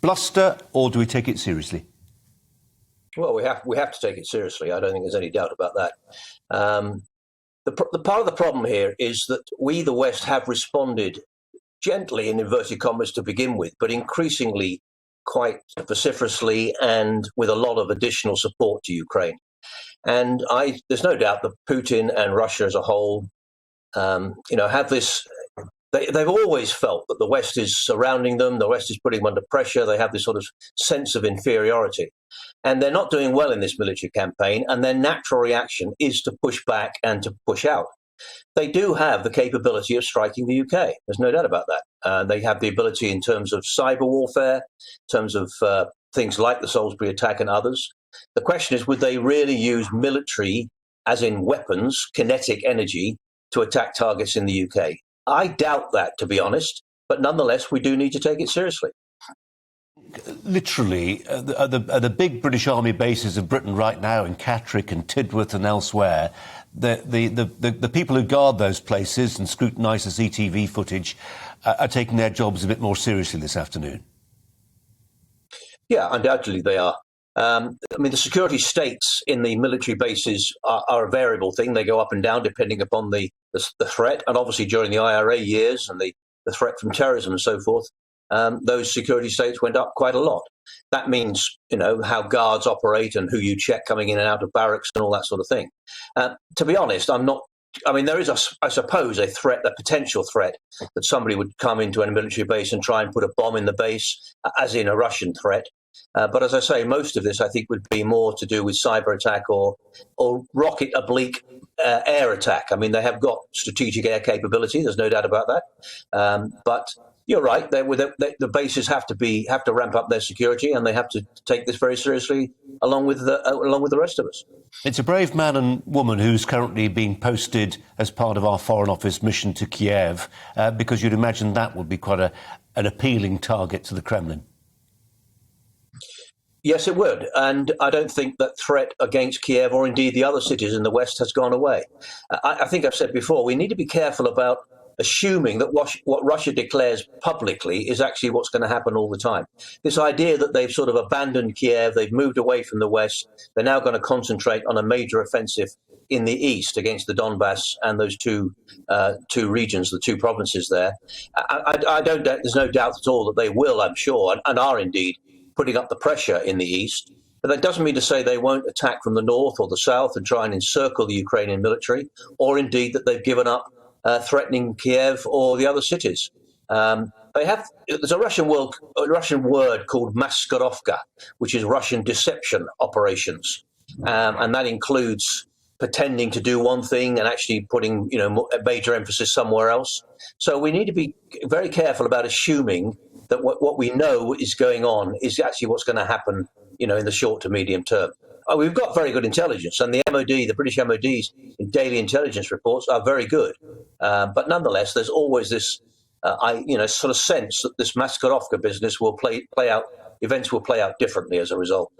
Bluster, or do we take it seriously? Well, we have to take it seriously. I don't think there's any doubt about that. The part of the problem here is that we, the West, have responded gently, in inverted commas, to begin with, but increasingly quite vociferously and with a lot of additional support to Ukraine. And there's no doubt that Putin and Russia as a whole, have this. They've always felt that the West is surrounding them, the West is putting them under pressure. They have this sort of sense of inferiority. And they're not doing well in this military campaign, and their natural reaction is to push back and to push out. They do have the capability of striking the UK. There's no doubt about that. They have the ability in terms of cyber warfare, in terms of things like the Salisbury attack and others. The question is, would they really use military, as in weapons, kinetic energy, to attack targets in the UK? I doubt that, to be honest, but nonetheless, we do need to take it seriously. Literally, the big British Army bases of Britain right now, in Catterick and Tidworth and elsewhere, the people who guard those places and scrutinise the CTV footage are taking their jobs a bit more seriously this afternoon. Yeah, undoubtedly they are. The security states in the military bases are a variable thing. They go up and down depending upon the threat. And obviously during the IRA years and the threat from terrorism and so forth, those security states went up quite a lot. That means, how guards operate and who you check coming in and out of barracks and all that sort of thing. To be honest, there is, I suppose, a potential threat that somebody would come into a military base and try and put a bomb in the base, as in a Russian threat. But as I say, most of this, I think, would be more to do with cyber attack or rocket oblique air attack. They have got strategic air capability. There's no doubt about that. But you're right. The bases have to ramp up their security, and they have to take this very seriously, along with the rest of us. It's a brave man and woman who's currently being posted as part of our Foreign Office mission to Kiev, because you'd imagine that would be quite an appealing target to the Kremlin. Yes, it would. And I don't think that threat against Kiev or indeed the other cities in the West has gone away. I think I've said before, we need to be careful about assuming that what Russia declares publicly is actually what's going to happen all the time. This idea that they've sort of abandoned Kiev, they've moved away from the West, they're now going to concentrate on a major offensive in the East against the Donbass and those two regions, the two provinces there. There's no doubt at all that they will, I'm sure, and are indeed putting up the pressure in the East. But that doesn't mean to say they won't attack from the north or the south and try and encircle the Ukrainian military, or indeed that they've given up threatening Kiev or the other cities. There's a Russian word called maskirovka, which is Russian deception operations, and that includes pretending to do one thing and actually putting a major emphasis somewhere else. So we need to be very careful about assuming that what we know is going on is actually what's going to happen, in the short to medium term. We've got very good intelligence, and the MOD, the British MOD's daily intelligence reports are very good. But nonetheless, there's always this, sort of sense that this Maskirovka business will play out. Events will play out differently as a result.